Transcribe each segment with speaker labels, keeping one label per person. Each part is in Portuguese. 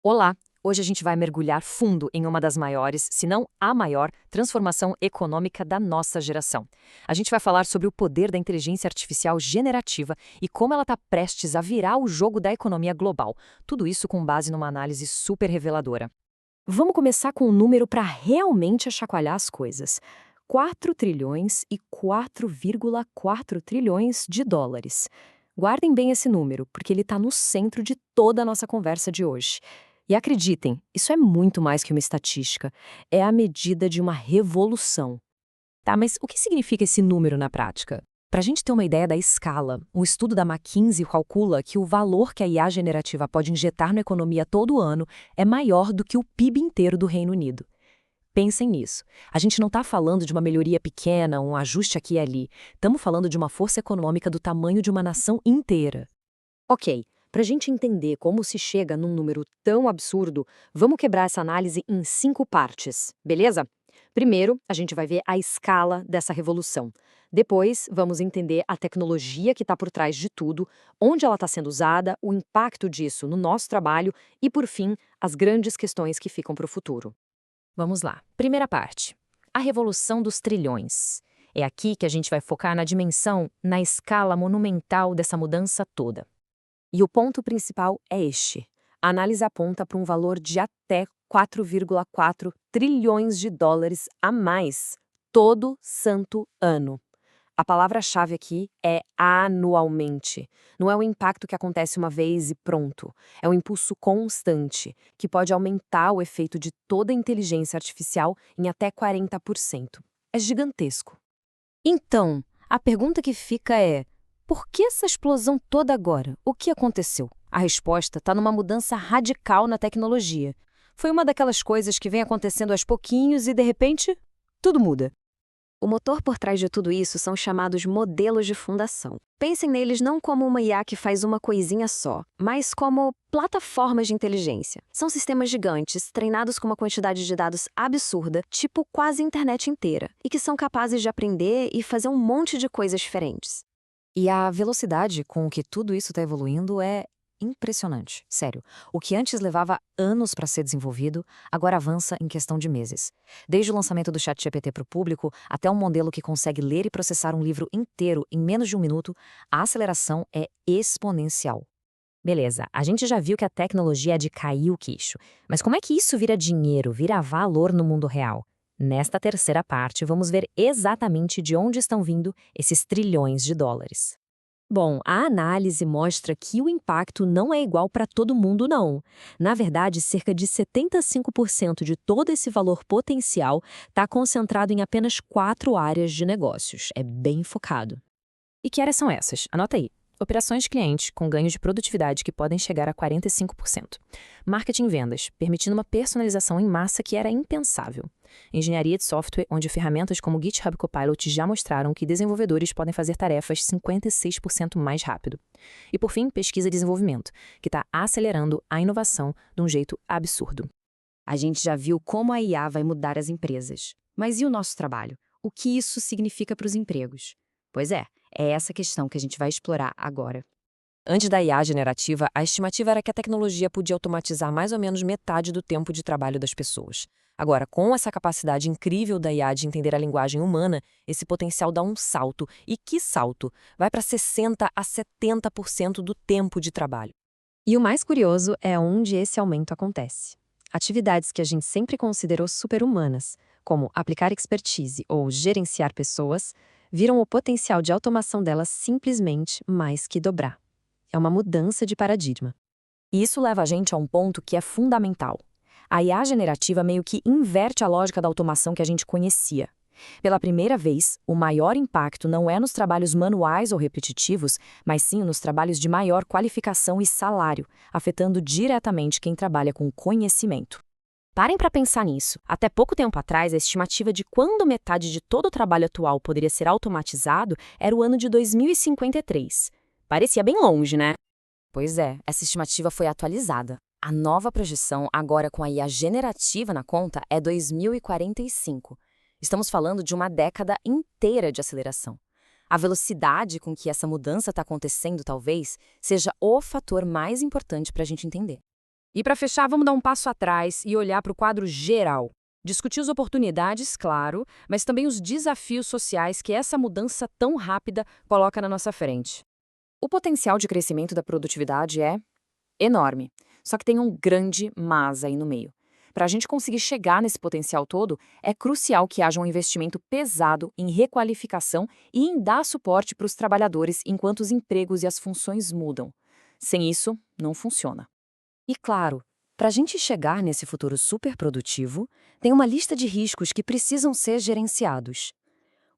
Speaker 1: Olá! Hoje a gente vai mergulhar fundo em uma das maiores, se não a maior, transformação econômica da nossa geração. A gente vai falar sobre o poder da inteligência artificial generativa e como ela está prestes a virar o jogo da economia global. Tudo isso com base numa análise super reveladora. Vamos começar com um número para realmente achacoalhar as coisas. 4 trilhões e 4,4 trilhões de dólares. Guardem bem esse número, porque ele está no centro de toda a nossa conversa de hoje. E acreditem, isso é muito mais que uma estatística. É a medida de uma revolução. Tá, mas o que significa esse número na prática? Para a gente ter uma ideia da escala, um estudo da McKinsey calcula que o valor que a IA generativa pode injetar na economia todo ano é maior do que o PIB inteiro do Reino Unido. Pensem nisso. A gente não está falando de uma melhoria pequena, um ajuste aqui e ali. Estamos falando de uma força econômica do tamanho de uma nação inteira. Ok, para a gente entender como se chega num número tão absurdo, vamos quebrar essa análise em 5 partes, beleza? Primeiro, a gente vai ver a escala dessa revolução. Depois, vamos entender a tecnologia que está por trás de tudo, onde ela está sendo usada, o impacto disso no nosso trabalho e, por fim, as grandes questões que ficam para o futuro. Vamos lá. Primeira parte. A revolução dos trilhões. É aqui que a gente vai focar na dimensão, na escala monumental dessa mudança toda. E o ponto principal é este. A análise aponta para um valor de até 4,4 trilhões de dólares a mais todo santo ano. A palavra-chave aqui é anualmente. Não é o impacto que acontece uma vez e pronto. É um impulso constante, que pode aumentar o efeito de toda a inteligência artificial em até 40%. É gigantesco. Então, a pergunta que fica é: por que essa explosão toda agora? O que aconteceu? A resposta está numa mudança radical na tecnologia. Foi uma daquelas coisas que vem acontecendo aos pouquinhos e, de repente, tudo muda.
Speaker 2: O motor por trás de tudo isso são chamados modelos de fundação. Pensem neles não como uma IA que faz uma coisinha só, mas como plataformas de inteligência. São sistemas gigantes, treinados com uma quantidade de dados absurda, tipo quase a internet inteira, e que são capazes de aprender e fazer um monte de coisas diferentes.
Speaker 1: E a velocidade com que tudo isso está evoluindo é impressionante, sério. O que antes levava anos para ser desenvolvido, agora avança em questão de meses. Desde o lançamento do ChatGPT para o público, até um modelo que consegue ler e processar um livro inteiro em menos de um minuto, a aceleração é exponencial. Beleza, a gente já viu que a tecnologia é de cair o queixo, mas como é que isso vira dinheiro, vira valor no mundo real? Nesta terceira parte, vamos ver exatamente de onde estão vindo esses trilhões de dólares. Bom, a análise mostra que o impacto não é igual para todo mundo, não. Na verdade, cerca de 75% de todo esse valor potencial está concentrado em apenas 4 áreas de negócios. É bem focado. E que áreas são essas? Anota aí. Operações de cliente, com ganhos de produtividade que podem chegar a 45%. Marketing e vendas, permitindo uma personalização em massa que era impensável. Engenharia de software, onde ferramentas como o GitHub Copilot já mostraram que desenvolvedores podem fazer tarefas 56% mais rápido. E, por fim, pesquisa e desenvolvimento, que está acelerando a inovação de um jeito absurdo.
Speaker 2: A gente já viu como a IA vai mudar as empresas. Mas e o nosso trabalho? O que isso significa para os empregos? Pois é essa questão que a gente vai explorar agora.
Speaker 1: Antes da IA generativa, a estimativa era que a tecnologia podia automatizar mais ou menos metade do tempo de trabalho das pessoas. Agora, com essa capacidade incrível da IA de entender a linguagem humana, esse potencial dá um salto. E que salto? Vai para 60% a 70% do tempo de trabalho.
Speaker 2: E o mais curioso é onde esse aumento acontece. Atividades que a gente sempre considerou super-humanas, como aplicar expertise ou gerenciar pessoas, viram o potencial de automação delas simplesmente mais que dobrar. É uma mudança de paradigma.
Speaker 1: E isso leva a gente a um ponto que é fundamental. A IA generativa meio que inverte a lógica da automação que a gente conhecia. Pela primeira vez, o maior impacto não é nos trabalhos manuais ou repetitivos, mas sim nos trabalhos de maior qualificação e salário, afetando diretamente quem trabalha com conhecimento. Parem para pensar nisso. Até pouco tempo atrás, a estimativa de quando metade de todo o trabalho atual poderia ser automatizado era o ano de 2053. Parecia bem longe, né? Pois é, essa estimativa foi atualizada. A nova projeção, agora com a IA generativa na conta, é 2045. Estamos falando de uma década inteira de aceleração. A velocidade com que essa mudança está acontecendo talvez seja o fator mais importante para a gente entender.
Speaker 3: E para fechar, vamos dar um passo atrás e olhar para o quadro geral. Discutir as oportunidades, claro, mas também os desafios sociais que essa mudança tão rápida coloca na nossa frente.
Speaker 1: O potencial de crescimento da produtividade é enorme, só que tem um grande mas aí no meio. Para a gente conseguir chegar nesse potencial todo, é crucial que haja um investimento pesado em requalificação e em dar suporte para os trabalhadores enquanto os empregos e as funções mudam. Sem isso, não funciona. E claro, para a gente chegar nesse futuro superprodutivo, tem uma lista de riscos que precisam ser gerenciados.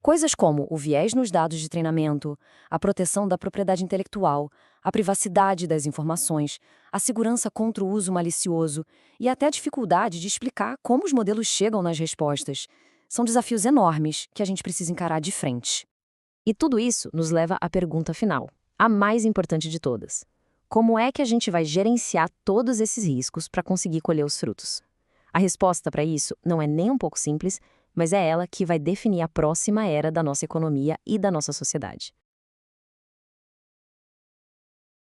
Speaker 1: Coisas como o viés nos dados de treinamento, a proteção da propriedade intelectual, a privacidade das informações, a segurança contra o uso malicioso e até a dificuldade de explicar como os modelos chegam nas respostas. São desafios enormes que a gente precisa encarar de frente. E tudo isso nos leva à pergunta final, a mais importante de todas. Como é que a gente vai gerenciar todos esses riscos para conseguir colher os frutos? A resposta para isso não é nem um pouco simples, mas é ela que vai definir a próxima era da nossa economia e da nossa sociedade.